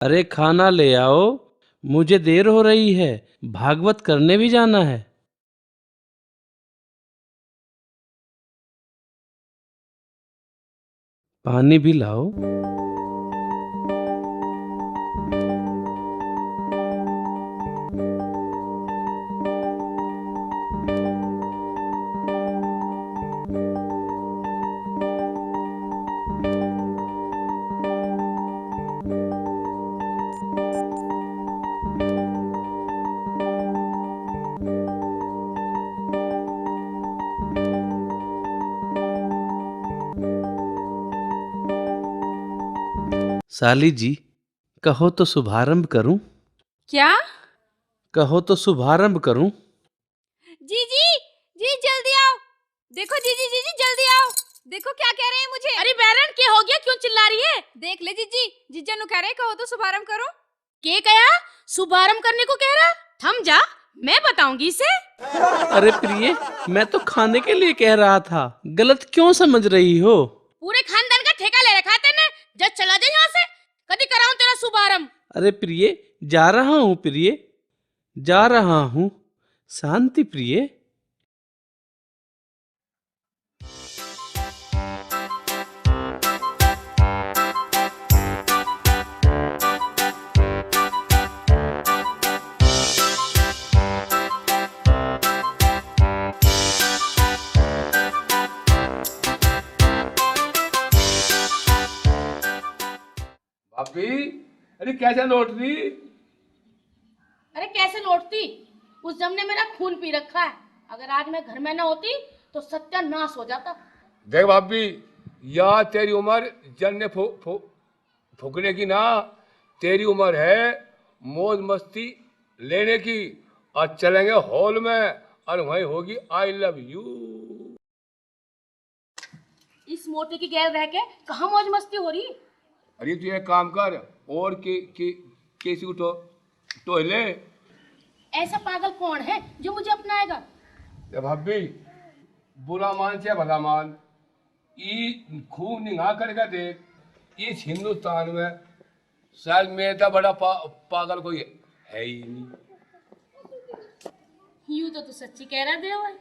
अरे खाना ले आओ, मुझे देर हो रही है, भागवत करने भी जाना है। पानी भी लाओ। साली जी, कहो तो शुभारंभ करूं? क्या? कहो तो शुभारंभ करूं? जी जी जी जल्दी आओ। देखो जीजी जीजी जल्दी आओ। देखो क्या कह रहे हैं मुझे। अरे बैरन क्या हो गया, क्यों चिल्ला रही है? देख ले जीजी, जीजा नु कह रहे कहो तो शुभारंभ करो। के कहा शुभारंभ करने को कह रहा? थम जा, मैं बताऊंगी इसे। अरे प्रिय, मैं तो खाने के लिए कह रहा था, गलत क्यों समझ रही हो? पूरे खानदान का ठेका ले रखा है तेने। जब चला दे यहाँ से, कभी कराऊं तेरा शुभारंभ। अरे प्रिय, जा रहा हूँ प्रिय, जा रहा हूँ। शांति प्रिय। भाभी, अरे कैसे लौट रही? अरे कैसे लौटती? उस जम ने मेरा खून पी रखा है। अगर आज मैं घर में ना होती तो सत्यानाश हो जाता। देख भाभी, यहाँ तेरी उम्र जन्ने फूकने की ना, तेरी उम्र है मौज मस्ती लेने की। और चलेंगे हॉल में और वहीं होगी आई लव यू। इस मोटे की गैर रह के कहाँ मौज मस्ती हो रही? अरे तू एक काम कर, और किसी को तो ले। ऐसा पागल कौन है जो मुझे अपनाएगा? भाभी, बुरा मान से भला मान, ई खूब निगाह करके देख, इस हिंदुस्तान में शायद मेरा बड़ा पागल कोई है ही नहीं। यूं तो तू सच्ची कह रहा देवर।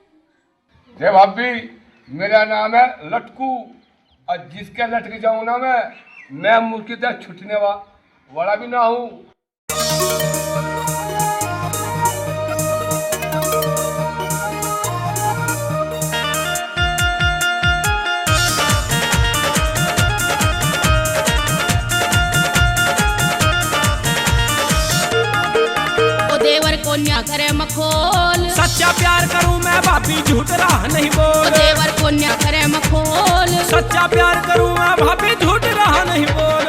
जय भाभी, मेरा नाम है लटकू, और जिसके लटक जाऊं ना मैं मुर्गी तक छुटने वाला भी ना हूँ। देवर कोन्या करे मखोल, सच्चा प्यार करूं मैं भाभी, झूठ राह नहीं बोल। देवर कोन्या करे मखोल, सच्चा प्यार करूं मैं भाभी, झूठ राह नहीं बोल।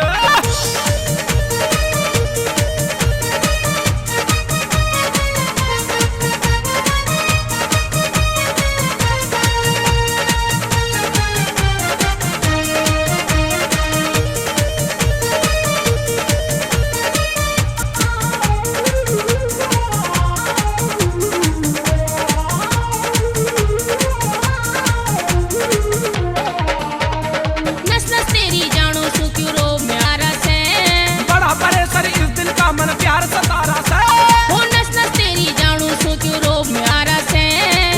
नस नस तेरी जानो सु क्यों रो म्यारा से। बड़ा परेशान इस दिल का मन प्यार सतारा से। हो नस नस तेरी जानो सु क्यों रो म्यारा से।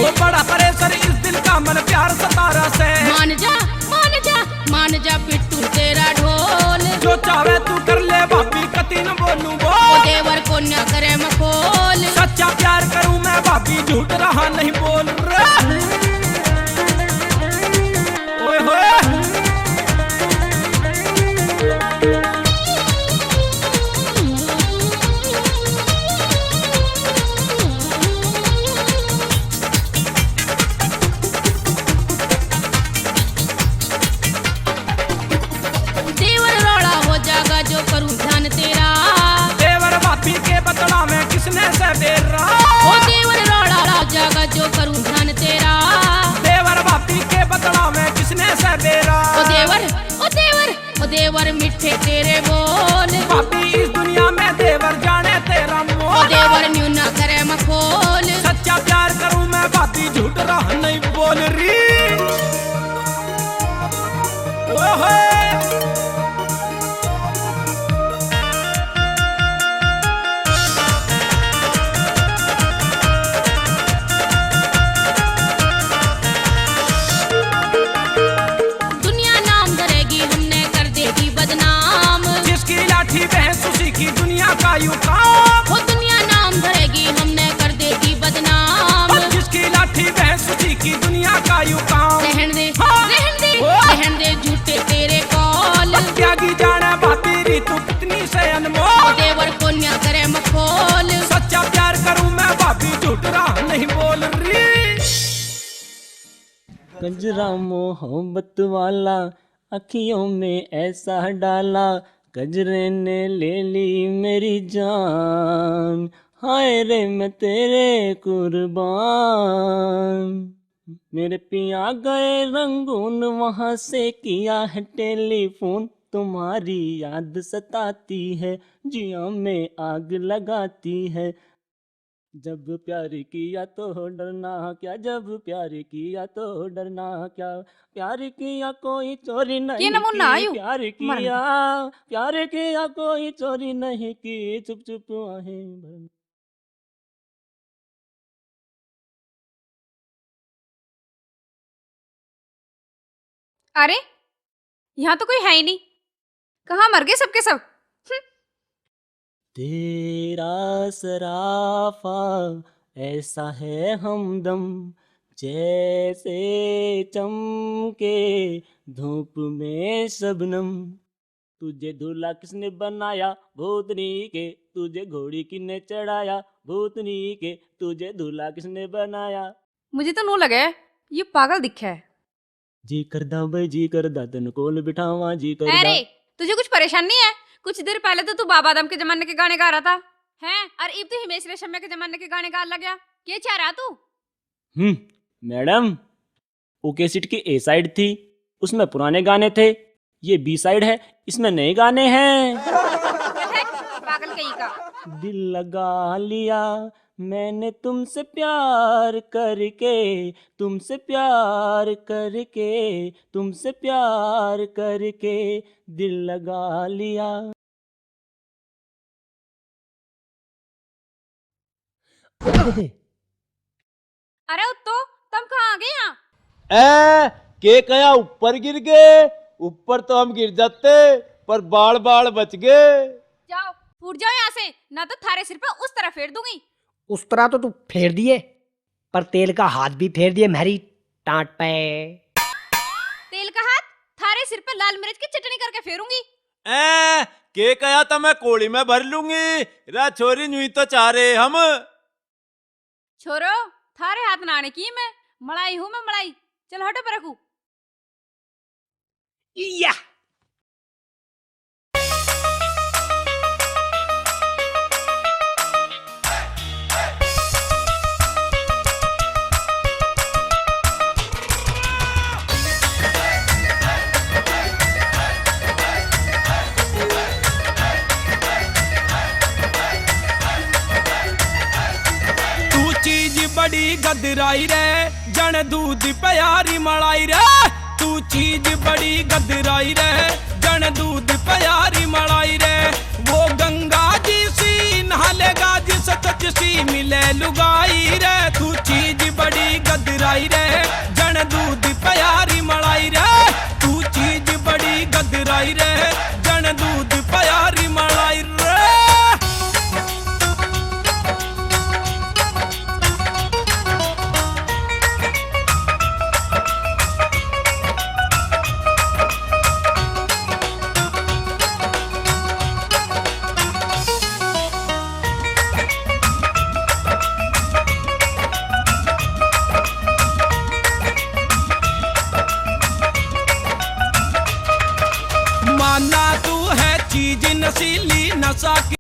वो बड़ा परेशान इस दिल का मन प्यार सतारा से। मान जा मान जा मान जा पिट्टू तेरा ढोल। जो चाहे तू कर ले भाभी, कती न बोलूं ओ बोल। देवर कोन्या करे मखोल, सच्चा प्यार करूं मैं भाभी, झूठ राह नहीं बोल रे। ओए होए, देवर रोड़ा हो जागा जो करूं ध्यान तेरा। देवर भाभी के बतला में किसने से बेर रहा। ओ देवर रोड़ा हो जागा जो करूं ध्यान तेरा। देवर भाभी के बतला में किसने से बेरा। ओ देवर ओ देवर ओ देवर मिठे तेरे बोल। भाभी इस दुनिया में देवर जाने तेरा ओ मोल। देवर न्यू ना करे मखोल, सच्चा प्यार करूं मैं भाभी, झूठ राह नहीं बोल रही। ओए होए, का यू काम। वो दुनिया नाम धरेगी हमने कर देगी बदनाम। और जिसकी लाठी भैंस उसी की दुनिया का यू काम। रहन दे हाँ। रहन दे ओ। रहन दे झूठे तेरे कॉल। त्यागी जाने भाभी री तू कितनी से अनमोल। देवर को न्या करे मखोल। सच्चा प्यार करूं मैं भाभी झूठ रहा नहीं बोल रही। गजरा मोहब्बत वाला अखियों में ऐसा डाला, गजरे ने ले ली मेरी जान, हाय रे मैं तेरे कुर्बान। मेरे पिया गए रंगून वहाँ से किया है टेलीफोन, तुम्हारी याद सताती है जिया में आग लगाती है। जब प्यार किया तो डरना क्या, जब प्यार किया तो डरना क्या, प्यार किया कोई चोरी नहीं नमूना की, आयु? प्यार किया कोई चोरी नहीं की, चुप चुप आहें भरना। अरे यहाँ तो कोई है ही नहीं, कहाँ मर गए सबके सब। तेरा सराफा ऐसा है हमदम, जैसे चमके धूप में शबनम। तुझे दूल्हा किसने बनाया भूतनी के, तुझे घोड़ी किसने चढ़ाया भूतनी के, तुझे दूल्हा किसने बनाया। मुझे तो नू लगे ये पागल दिखा है। जी करदा भाई जी करदा तन कोल बिठावा जी करदा। अरे तुझे कुछ परेशान नहीं है? कुछ देर पहले तो तू बाबा आदम के जमाने के गाने गा रहा था हैं, और अब तो हिमेश रेशमिया के जमाने के गाने गा लग गया। क्या चाह रहा तू? मैडम वो कैसेट की ए साइड थी, उसमें पुराने गाने थे, ये बी साइड है, इसमें नए गाने हैं। पागल कहीं का। दिल लगा लिया मैंने तुमसे प्यार करके, तुमसे प्यार करके, तुमसे प्यार करके दिल लगा लिया। अरे उत्तो तुम कहाँ आ गए यहाँ? के कया ऊपर गिर गए? ऊपर तो हम गिर जाते पर बाल बाल बच गए। जाओ फूट जाओ यहाँ से, ना तो थारे सिर पे उस तरह फेर दूंगी। उस तरह तो तू फेर दिए, पर तेल का हाथ भी फेर दिए मेरी टांट पे। तेल का हाथ थारे सिर पे लाल मिर्च की चटनी करके फेरूंगी। के कया तो मैं कोड़ी में भर लूंगी। रा छोरी नुई तो चाह रहे हम। छोरो थारे हाथ नाने की मैं मलाई हूँ, मैं मलाई। चल हटो पर रखू। या बड़ी गदराई रे जन दूध प्यारी मलाई रे, तू चीज बड़ी गदराई रे जन दूध प्यारी मलाई रे। वो गंगा जी सी नहालेगा जिस सच सी मिले लुगाई रे, तू चीज बड़ी गदराई रे जन दूध प्यारी मलाई रे, तू चीज बड़ी गदराई रे जन दूध प्यारी मलाई रे। माना तू है चीज नशीली नशा की